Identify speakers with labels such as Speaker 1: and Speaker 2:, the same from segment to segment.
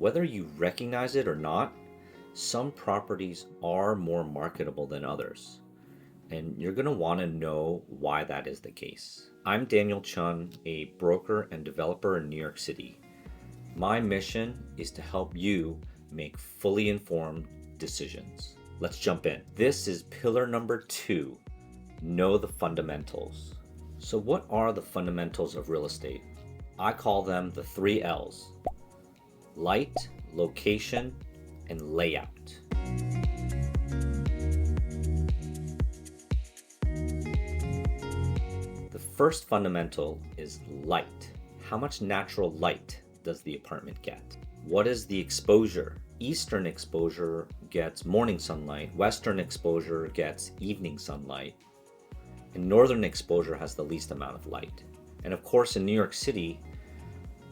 Speaker 1: Whether you recognize it or not, some properties are more marketable than others, and you're going to want to know why that is the case. I'm Daniel Chun, a broker and developer in New York City. My mission is to help you make fully informed decisions. Let's jump in. This is pillar number 2, know the fundamentals. So what are the fundamentals of real estate? I call them the 3 L's: light, location, and layout. The first fundamental is light. How much natural light does the apartment get? What is the exposure? Eastern exposure gets morning sunlight, western exposure gets evening sunlight, and northern exposure has the least amount of light. And of course, in New York City,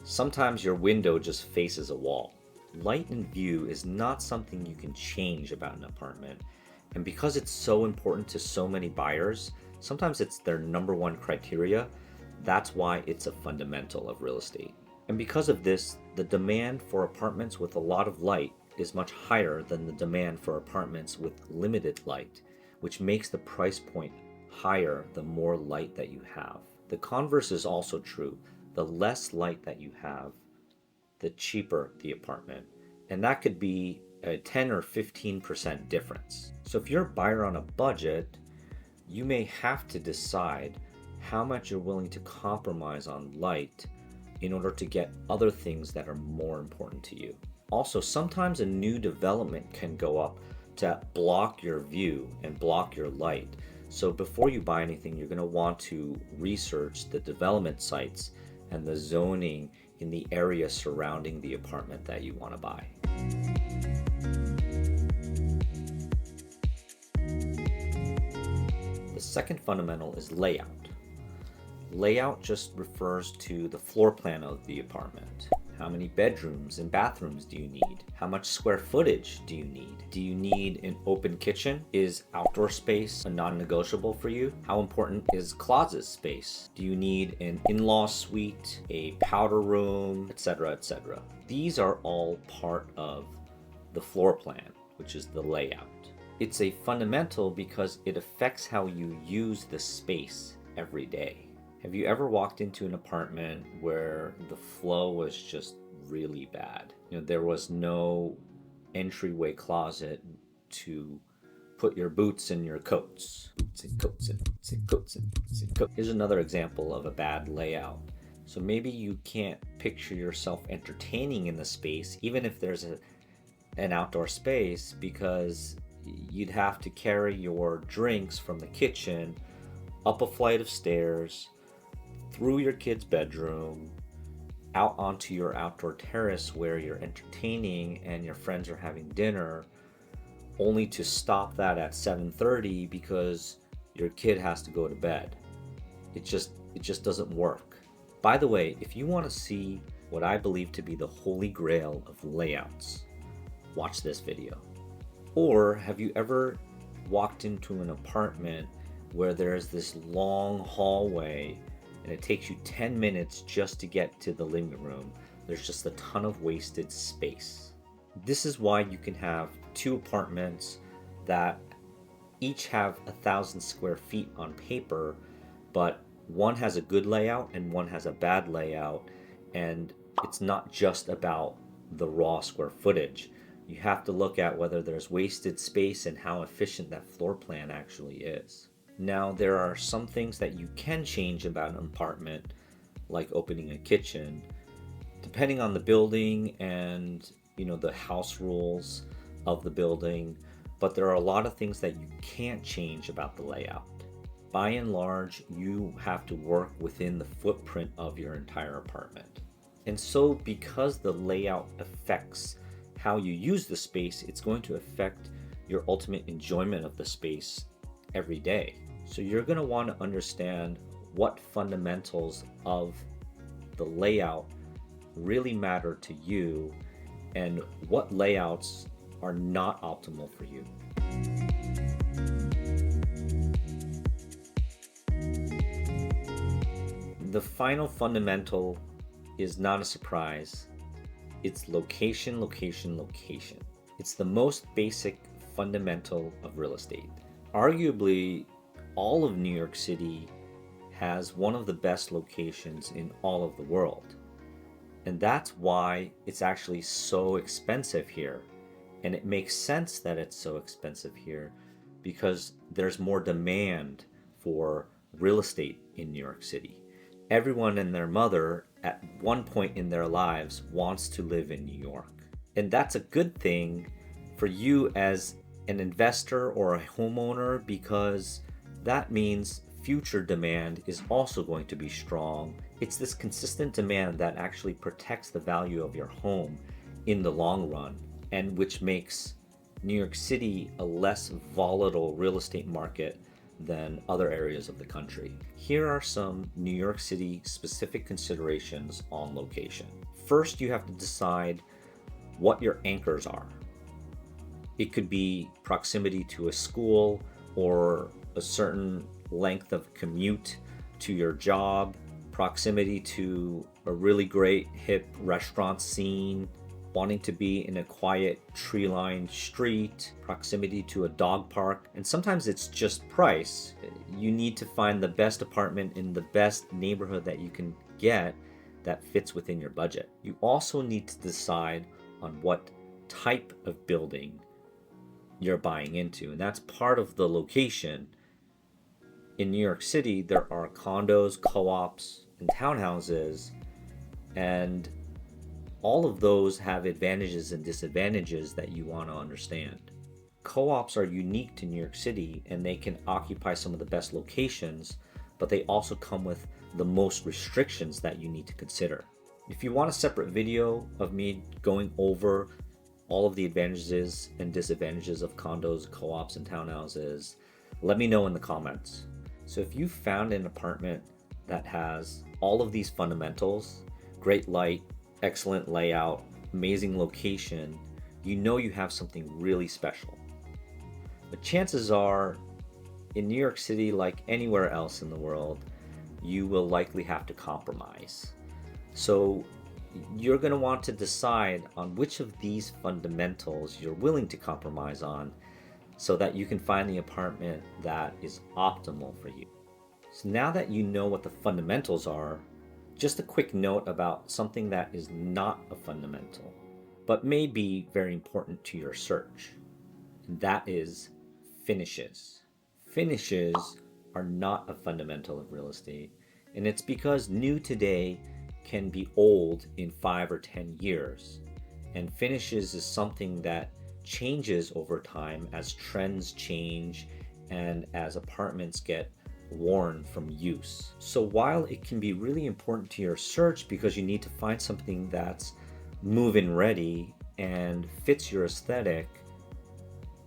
Speaker 1: sometimes your window just faces a wall. Light and view is not something you can change about an apartment. And because it's so important to so many buyers, sometimes it's their number one criteria. That's why it's a fundamental of real estate. And because of this, the demand for apartments with a lot of light is much higher than the demand for apartments with limited light, which makes the price point higher the more light that you have. The converse is also true. The less light that you have, the cheaper the apartment. And that could be a 10 or 15% difference. So if you're a buyer on a budget, you may have to decide how much you're willing to compromise on light in order to get other things that are more important to you. Also, sometimes a new development can go up to block your view and block your light. So before you buy anything, you're going to want to research the development sites and the zoning in the area surrounding the apartment that you want to buy. The second fundamental is layout. Layout just refers to the floor plan of the apartment. How many bedrooms and bathrooms do you need? How much square footage do you need? Do you need an open kitchen? Is outdoor space a non-negotiable for you? How important is closet space? Do you need an in-law suite, a powder room, etc., etc.? These are all part of the floor plan, which is the layout. It's a fundamental because it affects how you use the space every day. Have you ever walked into an apartment where the flow was just really bad? There was no entryway closet to put your boots and your coats. Boots and coats and boots and coats and boots and coats. Here's another example of a bad layout. So maybe you can't picture yourself entertaining in the space, even if there's an outdoor space, because you'd have to carry your drinks from the kitchen up a flight of stairs, through your kid's bedroom, out onto your outdoor terrace where you're entertaining and your friends are having dinner, only to stop that at 7:30 because your kid has to go to bed. It just doesn't work. By the way, if you want to see what I believe to be the holy grail of layouts, watch this video. Or have you ever walked into an apartment where there's this long hallway and it takes you 10 minutes just to get to the living room? There's just a ton of wasted space. This is why you can have 2 apartments that each have 1,000 square feet on paper, but one has a good layout and one has a bad layout, and it's not just about the raw square footage. You have to look at whether there's wasted space and how efficient that floor plan actually is. Now, there are some things that you can change about an apartment, like opening a kitchen, depending on the building and the house rules of the building, but there are a lot of things that you can't change about the layout. By and large, you have to work within the footprint of your entire apartment. And so because the layout affects how you use the space, it's going to affect your ultimate enjoyment of the space every day. So you're going to want to understand what fundamentals of the layout really matter to you and what layouts are not optimal for you. The final fundamental is not a surprise. It's location, location, location. It's the most basic fundamental of real estate. Arguably, all of New York City has one of the best locations in all of the world. And that's why it's actually so expensive here. And it makes sense that it's so expensive here because there's more demand for real estate in New York City. Everyone and their mother at one point in their lives wants to live in New York. And that's a good thing for you as an investor or a homeowner because that means future demand is also going to be strong. It's this consistent demand that actually protects the value of your home in the long run, and which makes New York City a less volatile real estate market than other areas of the country. Here are some New York City specific considerations on location. First, you have to decide what your anchors are. It could be proximity to a school or a certain length of commute to your job, proximity to a really great hip restaurant scene, wanting to be in a quiet tree-lined street, proximity to a dog park, and sometimes it's just price. You need to find the best apartment in the best neighborhood that you can get that fits within your budget. You also need to decide on what type of building you're buying into, and that's part of the location. In New York City, there are condos, co-ops, and townhouses, and all of those have advantages and disadvantages that you want to understand. Co-ops are unique to New York City and they can occupy some of the best locations, but they also come with the most restrictions that you need to consider. If you want a separate video of me going over all of the advantages and disadvantages of condos, co-ops, and townhouses, let me know in the comments. So if you found an apartment that has all of these fundamentals, great light, excellent layout, amazing location, you know you have something really special. But chances are, in New York City, like anywhere else in the world, you will likely have to compromise. So you're going to want to decide on which of these fundamentals you're willing to compromise on so that you can find the apartment that is optimal for you. So now that you know what the fundamentals are, just a quick note about something that is not a fundamental, but may be very important to your search, and that is finishes. Finishes are not a fundamental of real estate, and it's because new today can be old in 5 or 10 years, and finishes is something that changes over time as trends change and as apartments get worn from use. So while it can be really important to your search because you need to find something that's move-in ready and fits your aesthetic,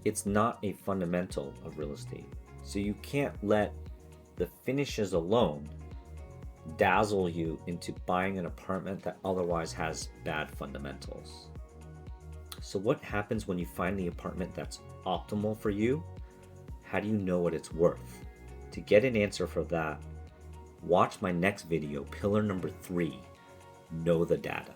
Speaker 1: it's not a fundamental of real estate. So you can't let the finishes alone dazzle you into buying an apartment that otherwise has bad fundamentals. So what happens when you find the apartment that's optimal for you? How do you know what it's worth? To get an answer for that, watch my next video, pillar number 3, know the data.